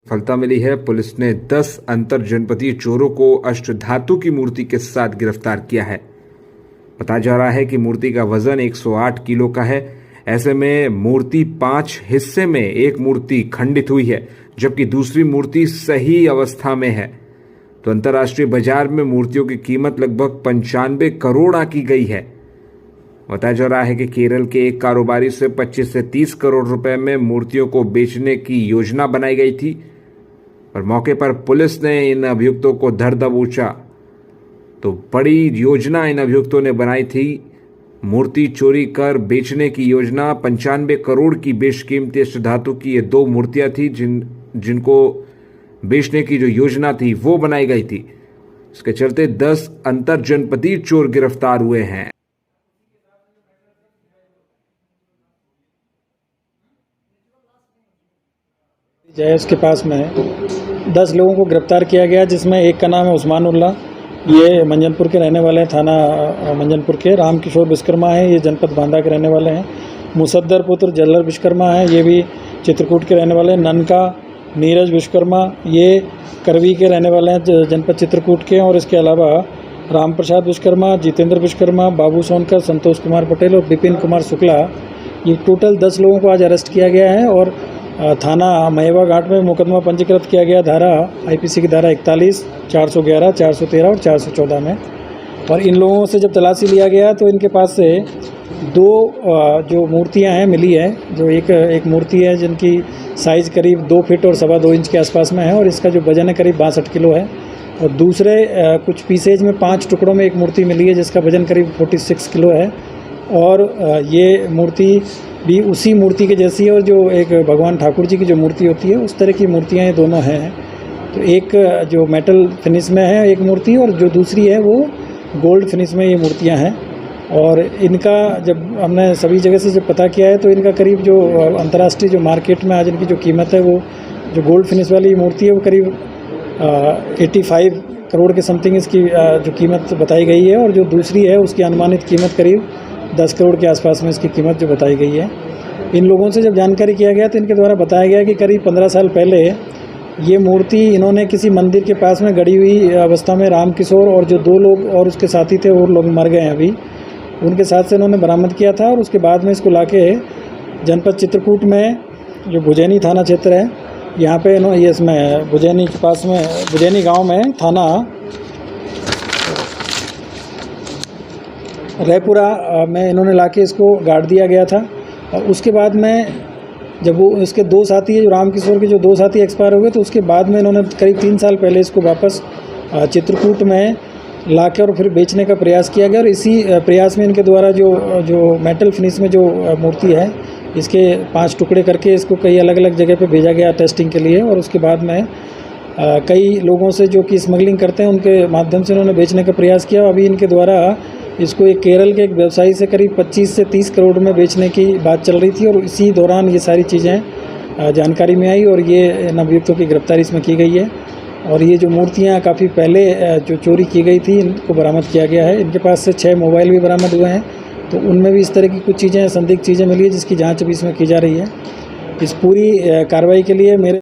सफलता मिली है। पुलिस ने 10 अंतर जनपदीय चोरों को अष्टधातु की मूर्ति के साथ गिरफ्तार किया है। बताया जा रहा है कि मूर्ति का वजन 108 किलो का है। ऐसे में मूर्ति 5 हिस्से में एक मूर्ति खंडित हुई है, जबकि दूसरी मूर्ति सही अवस्था में है। तो अंतर्राष्ट्रीय बाजार में मूर्तियों की कीमत लगभग 95 करोड़ आंकी गई है। बताया जा रहा है कि केरल के एक कारोबारी से 25 से 30 करोड़ रुपए में मूर्तियों को बेचने की योजना बनाई गई थी और मौके पर पुलिस ने इन अभियुक्तों को धर दबोचा। तो बड़ी योजना इन अभियुक्तों ने बनाई थी। मूर्ति चोरी कर बेचने की योजना। 95 करोड़ की बेशकीमती अष्टधातु की ये 2 मूर्तियां थी जिनको बेचने की जो योजना थी वो बनाई गई थी। इसके चलते 10 अंतर जनपदीय चोर गिरफ्तार हुए हैं। जयस के पास में 10 लोगों को गिरफ्तार किया गया, जिसमें एक का नाम है उस्मान उल्ला। ये मंजनपुर के रहने वाले हैं, थाना मंजनपुर के। रामकिशोर विश्वकर्मा हैं, ये जनपद बांदा के रहने वाले हैं। मुसद्दर पुत्र जल्लर विश्वकर्मा हैं, ये भी चित्रकूट के रहने वाले हैं। ननका नीरज विश्वकर्मा, ये करवी के रहने वाले हैं, जनपद चित्रकूट के। और इसके अलावा राम प्रसाद विश्वकर्मा, जितेंद्र विश्वकर्मा, बाबू सोनकर, संतोष कुमार पटेल और विपिन कुमार शुक्ला, ये टोटल 10 लोगों को आज अरेस्ट किया गया है और थाना महेवा घाट में मुकदमा पंजीकृत किया गया धारा आईपीसी की धारा 41, 411, 413 और 414 में। और इन लोगों से जब तलाशी लिया गया तो इनके पास से 2 जो मूर्तियां हैं मिली है। जो एक मूर्ति है जिनकी साइज़ करीब 2 फीट और 2.25 इंच के आसपास में है और इसका जो वजन है करीब 62 किलो है। और दूसरे कुछ पीसेज में 5 टुकड़ों में एक मूर्ति मिली है जिसका वजन करीब 46 किलो है। और ये मूर्ति भी उसी मूर्ति के जैसी है और जो एक भगवान ठाकुर जी की जो मूर्ति होती है उस तरह की मूर्तियां ये दोनों हैं। तो एक जो मेटल फिनिश में है एक मूर्ति और जो दूसरी है वो गोल्ड फिनिश में ये मूर्तियां हैं। और इनका जब हमने सभी जगह से जब पता किया है तो इनका करीब जो अंतर्राष्ट्रीय जो मार्केट में आज इनकी जो कीमत है वो जो गोल्ड फिनिश वाली मूर्ति है वो करीब 85 करोड़ के समथिंग इसकी जो कीमत बताई गई है। और जो दूसरी है उसकी अनुमानित कीमत करीब 10 करोड़ के आसपास में इसकी कीमत जो बताई गई है। इन लोगों से जब जानकारी किया गया तो इनके द्वारा बताया गया कि करीब 15 साल पहले ये मूर्ति इन्होंने किसी मंदिर के पास में गड़ी हुई अवस्था में रामकिशोर और जो 2 लोग और उसके साथी थे वो लोग मर गए हैं अभी, उनके साथ से इन्होंने बरामद किया था। और उसके बाद में इसको लाके जनपद चित्रकूट में जो भुजैनी थाना क्षेत्र है यहाँ पे ये इसमें भुजैनी के पास में भुजैनी गाँव में थाना रायपुरा में इन्होंने लाके इसको गाड़ दिया गया था। और उसके बाद में जब वो इसके 2 साथी जो रामकिशोर के जो 2 साथी एक्सपायर हो गए तो उसके बाद में इन्होंने करीब 3 साल पहले इसको वापस चित्रकूट में लाके और फिर बेचने का प्रयास किया गया। और इसी प्रयास में इनके द्वारा जो मेटल फिनिश में जो मूर्ति है इसके 5 टुकड़े करके इसको कई अलग अलग जगह पे भेजा गया टेस्टिंग के लिए। और उसके बाद में कई लोगों से जो कि स्मगलिंग करते हैं उनके माध्यम से इन्होंने बेचने का प्रयास किया। अभी इनके द्वारा इसको एक केरल के एक व्यवसायी से करीब 25 से 30 करोड़ में बेचने की बात चल रही थी और इसी दौरान ये सारी चीज़ें जानकारी में आई और ये इन अभियुक्तों की गिरफ्तारी इसमें की गई है। और ये जो मूर्तियां काफ़ी पहले जो चोरी की गई थी इनको बरामद किया गया है। इनके पास से 6 मोबाइल भी बरामद हुए हैं, तो उनमें भी इस तरह की कुछ चीज़ें संदिग्ध चीज़ें मिली है जिसकी जाँच अभी इसमें की जा रही है। इस पूरी कार्रवाई के लिए मेरे